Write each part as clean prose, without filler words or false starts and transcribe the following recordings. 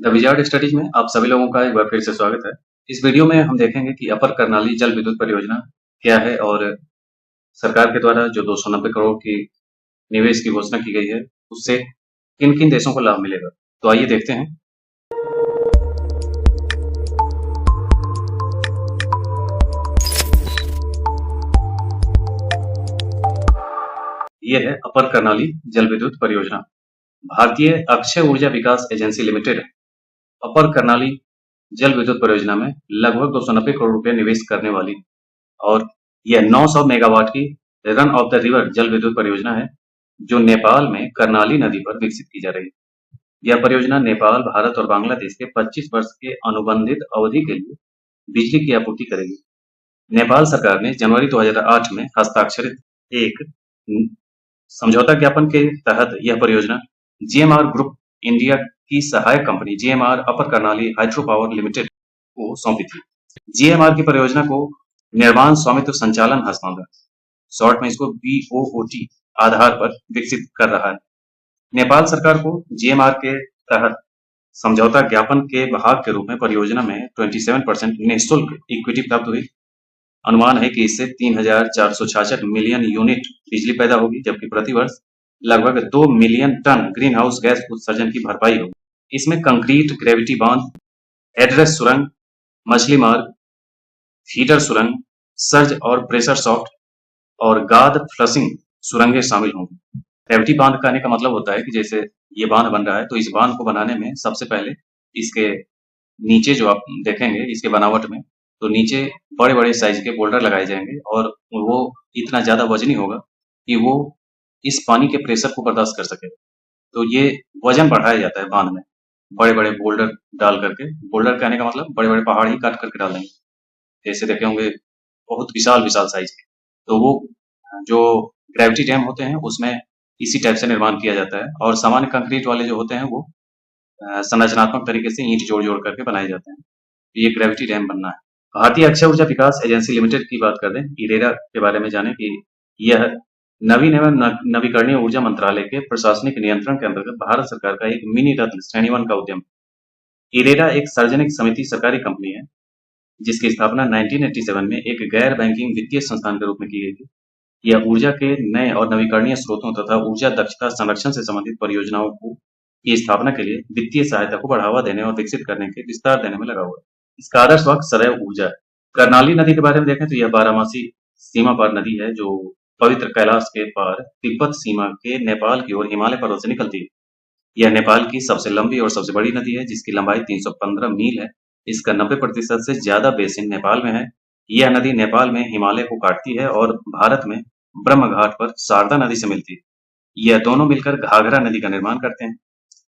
The wizard studies में आप सभी लोगों का एक बार फिर से स्वागत है। इस वीडियो में हम देखेंगे कि अपर कर्नाली जल विद्युत परियोजना क्या है और सरकार के द्वारा जो 290 करोड़ की निवेश की घोषणा की गई है उससे किन किन देशों को लाभ मिलेगा। तो आइए देखते हैं। यह है अपर कर्नाली जल विद्युत परियोजना। भारतीय अक्षय ऊर्जा विकास एजेंसी लिमिटेड अपर कर्नाली जल विद्युत परियोजना में लगभग 290 करोड़ रुपए निवेश करने वाली और यह 900 मेगावाट की रन ऑफ द रिवर जल विद्युत परियोजना है जो नेपाल में कर्नाली नदी पर विकसित की जा रही है। यह परियोजना नेपाल, भारत और बांग्लादेश के 25 वर्ष के अनुबंधित अवधि के लिए बिजली की आपूर्ति करेगी। नेपाल सरकार ने जनवरी 2008 में हस्ताक्षरित एक समझौता ज्ञापन के तहत यह परियोजना जीएमआर ग्रुप इंडिया की सहायक कंपनी जीएमआर अपर कर्नाली हाइड्रो पावर लिमिटेड को सौंपी थी। जीएमआर की परियोजना को निर्माण स्वामित्व संचालन हस्तांतरण, शॉर्ट में इसको बीओओटी आधार पर विकसित कर रहा है। नेपाल सरकार को जीएमआर के तहत समझौता ज्ञापन के भाग के रूप में परियोजना में 27% निःशुल्क इक्विटी प्राप्त हुई। अनुमान है कि इससे 3,466 मिलियन यूनिट बिजली पैदा होगी, जबकि प्रतिवर्ष लगभग 2 million tonne greenhouse gas उत्सर्जन की भरपाई होगी। इसमें कंक्रीट, ग्रेविटी बांध, हेडरेस्ट सुरंग, मछली मार्ग, फीडर सुरंग, सर्ज और प्रेशर सॉफ्ट और गाद फ्लशिंग सुरंगें शामिल होंगी। ग्रेविटी बांध कहने का मतलब होता है कि जैसे ये बांध बन रहा है तो इस बांध को बनाने में सबसे पहले इसके नीचे जो आप देखेंगे इसके बनावट में, तो नीचे बड़े बड़े साइज के बोल्डर लगाए जाएंगे और वो इतना ज्यादा वजनी होगा कि वो इस पानी के प्रेशर को बर्दाश्त कर सके। तो ये वजन बढ़ाया जाता है बांध में बड़े बड़े बोल्डर डाल करके। बोल्डर कहने का मतलब बड़े बड़े पहाड़ ही काट करके डाल देंगे, जैसे देखे होंगे बहुत विशाल विशाल साइज के। तो वो जो ग्रेविटी डैम होते हैं उसमें इसी टाइप से निर्माण किया जाता है और सामान्य कंक्रीट वाले जो होते हैं वो संरचनात्मक तरीके से ईंट जोड़ जोड़ करके बनाए जाते हैं। ये ग्रेविटी डैम बनना है। भारतीय अक्षय ऊर्जा विकास एजेंसी लिमिटेड की बात कर दें, इरेडा के बारे में जाने कि यह नवीन एवं नवीकरणीय ऊर्जा मंत्रालय के प्रशासनिक नियंत्रण के अंतर्गत भारत सरकार का एक मिनी रत्न श्रेणी 1 का उद्यम है। इरेडा एक सार्वजनिक समिति सरकारी कंपनी है जिसकी स्थापना 1987 में एक गैर बैंकिंग वित्तीय संस्थान के रूप में की गई थी। यह ऊर्जा के नए और नवीकरणीय स्रोतों तथा ऊर्जा दक्षता संरक्षण से संबंधित परियोजनाओं की स्थापना के लिए वित्तीय सहायता को बढ़ावा देने और विकसित करने के विस्तार देने में लगा हुआ है। इसका आदर्श वाक्य सदैव ऊर्जा है। कर्नाली नदी के बारे में देखें तो यह बारामासी सीमा पार नदी है जो पवित्र कैलाश के पार तिब्बत सीमा के नेपाल की ओर हिमालय पर्वत से निकलती है। यह नेपाल की सबसे लंबी और सबसे बड़ी नदी है जिसकी लंबाई 315 मील है। इसका 90% से ज्यादा बेसिन नेपाल में है। यह नदी नेपाल में हिमालय को काटती है और भारत में ब्रह्म घाट पर शारदा नदी से मिलती है। यह दोनों मिलकर घाघरा नदी का निर्माण करते हैं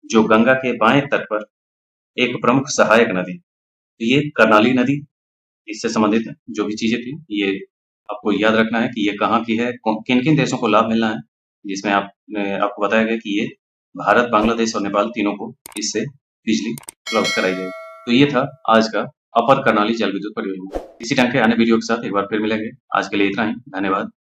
जो गंगा के बाएं तट पर एक प्रमुख सहायक नदी। तो ये कर्नाली नदी, इससे संबंधित जो भी चीजें थी ये आपको याद रखना है कि ये कहाँ की है, किन किन देशों को लाभ मिलना है, जिसमें आपको बताया गया कि ये भारत, बांग्लादेश और नेपाल तीनों को इससे बिजली उपलब्ध कराई जाएगी। तो ये था आज का अपर कर्नाली जल विद्युत परियोजना। इसी ढंग के अन्य वीडियो के साथ एक बार फिर मिलेंगे। आज के लिए इतना ही, धन्यवाद।